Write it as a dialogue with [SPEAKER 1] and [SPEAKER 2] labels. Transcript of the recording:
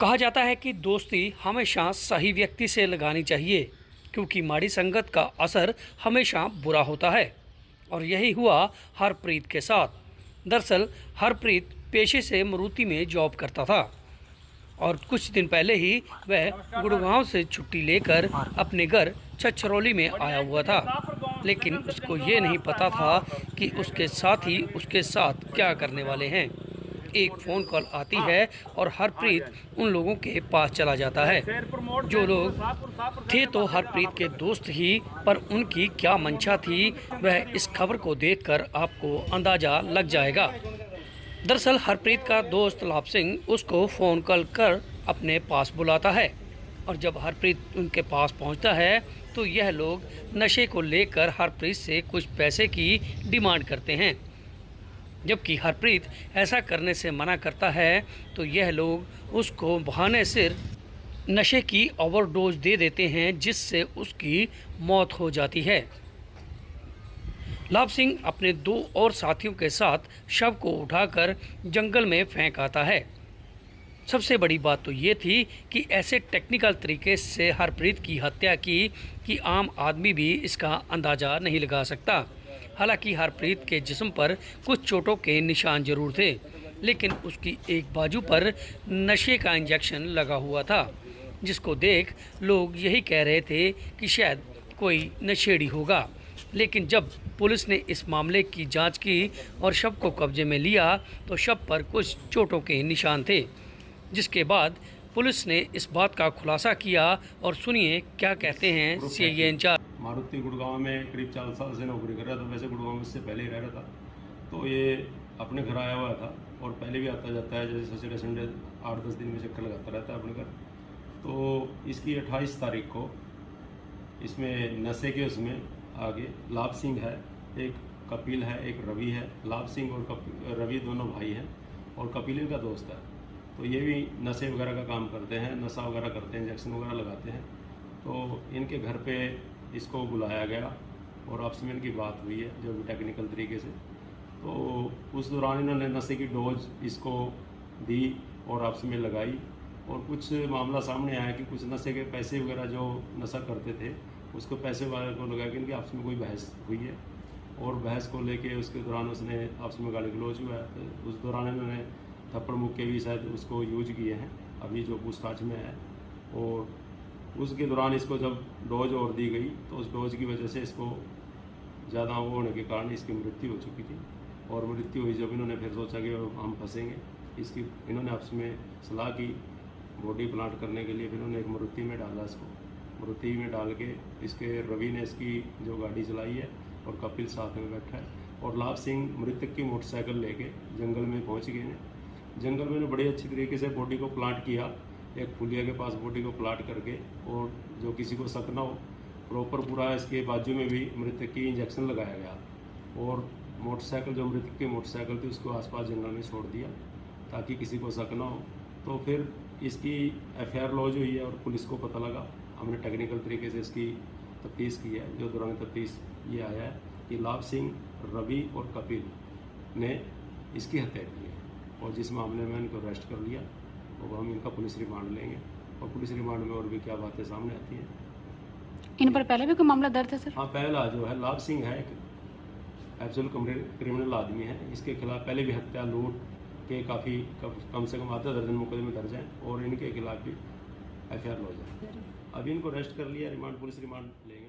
[SPEAKER 1] कहा जाता है कि दोस्ती हमेशा सही व्यक्ति से लगानी चाहिए, क्योंकि माड़ी संगत का असर हमेशा बुरा होता है। और यही हुआ हरप्रीत के साथ। दरअसल हरप्रीत पेशे से मारुति में जॉब करता था और कुछ दिन पहले ही वह गुड़गांव से छुट्टी लेकर अपने घर छछरौली में आया हुआ था, लेकिन उसको ये नहीं पता था कि उसके साथी उसके साथ क्या करने वाले हैं। एक फ़ोन कॉल आती है और हरप्रीत उन लोगों के पास चला जाता है। जो लोग थे तो हरप्रीत के दोस्त ही, पर उनकी क्या मंशा थी वह इस खबर को देखकर आपको अंदाज़ा लग जाएगा। दरअसल हरप्रीत का दोस्त लाभ सिंह उसको फ़ोन कॉल कर अपने पास बुलाता है और जब हरप्रीत उनके पास पहुंचता है तो यह लोग नशे को लेकर हरप्रीत से कुछ पैसे की डिमांड करते हैं। जबकि हरप्रीत ऐसा करने से मना करता है तो यह लोग उसको बहाने सिर नशे की ओवरडोज दे देते हैं, जिससे उसकी मौत हो जाती है। लाभ सिंह अपने दो और साथियों के साथ शव को उठाकर जंगल में फेंक आता है। सबसे बड़ी बात तो ये थी कि ऐसे टेक्निकल तरीके से हरप्रीत की हत्या की कि आम आदमी भी इसका अंदाज़ा नहीं लगा सकता। हालांकि हरप्रीत के जिस्म पर कुछ चोटों के निशान जरूर थे, लेकिन उसकी एक बाजू पर नशे का इंजेक्शन लगा हुआ था, जिसको देख लोग यही कह रहे थे कि शायद कोई नशेड़ी होगा। लेकिन जब पुलिस ने इस मामले की जांच की और शव को कब्जे में लिया तो शव पर कुछ चोटों के निशान थे, जिसके बाद पुलिस ने इस बात का खुलासा किया। और सुनिए क्या कहते हैं सीआईए इंचार्ज।
[SPEAKER 2] मारुति गुड़गांव में करीब 4 साल से नौकरी कर रहा था। वैसे गुड़गांव में इससे पहले ही रह रहा था, तो ये अपने घर आया हुआ था और पहले भी आता जाता है, जैसे सैटरडे संडे 8-10 दिन में चक्कर लगाता रहता है अपने घर। तो इसकी 28 तारीख को इसमें नशे के उसमें आगे लाभ सिंह है, एक कपिल है, एक रवि है। लाभ सिंह और रवि दोनों भाई हैं और कपिल इनका दोस्त है। तो ये भी नशे वगैरह का काम करते हैं, नशा वगैरह करते हैं, इंजेक्शन वगैरह लगाते हैं। तो इनके घर पे इसको बुलाया गया और आपस में इनकी बात हुई है, जो भी टेक्निकल तरीके से। तो उस दौरान इन्होंने नशे की डोज इसको दी और आपस में लगाई और कुछ मामला सामने आया कि कुछ नशे के पैसे वगैरह जो नशा करते थे उसको पैसे वाले को लगा कि इनकी आपस में कोई बहस हुई है और बहस को लेके उसके दौरान उसने आपस में गाली गलौज हुआ है। तो उस दौरान इन्होंने थप्पड़ मुक्के भी शायद उसको यूज किए हैं, अभी जो पूछताछ में है। और उसके दौरान इसको जब डोज और दी गई तो उस डोज की वजह से इसको ज़्यादा वो होने के कारण इसकी मृत्यु हो चुकी थी। और मृत्यु हुई जब इन्होंने फिर सोचा कि हम फंसेंगे, इसकी इन्होंने आपस में सलाह की बॉडी प्लांट करने के लिए। फिर इन्होंने एक मारुति में डाला, इसको मारुति में डाल के इसके रवि ने इसकी जो गाड़ी चलाई है और कपिल साथ में बैठा है। और लाभ सिंह मृतक की मोटरसाइकिल लेके जंगल में पहुंच गए हैं। जंगल में बड़ी अच्छी तरीके से बॉडी को प्लांट किया, एक पुलिया के पास बॉडी को प्लांट करके, और जो किसी को शक ना हो प्रॉपर पूरा इसके बाजू में भी मृतक की इंजेक्शन लगाया गया। और मोटरसाइकिल जो मृतक की मोटरसाइकिल थी उसको आसपास जंगल में छोड़ दिया ताकि किसी को शक ना हो। तो फिर इसकी एफआईआर लॉन्च हुई है और पुलिस को पता लगा। हमने टेक्निकल तरीके से इसकी तफ्तीश की है। जो दौरान तफ्तीश ये आया है कि लाभ सिंह, रवि और कपिल ने इसकी हत्या की है और जिस मामले में इनको अरेस्ट कर लिया और हम इनका पुलिस रिमांड लेंगे। और पुलिस रिमांड में और भी क्या बातें सामने आती हैं।
[SPEAKER 3] इन पर पहले भी कोई मामला दर्ज है सर?
[SPEAKER 2] हाँ, पहला जो है लाभ सिंह है, एक एब्सोल्यूट क्रिमिनल आदमी है। इसके खिलाफ पहले भी हत्या, लूट के काफ़ी कम से कम आधा दर्जन मुकदमे दर्ज हैं और इनके खिलाफ भी एफआईआर लॉन्च है। अभी इनको अरेस्ट कर लिया, रिमांड पुलिस रिमांड लेंगे।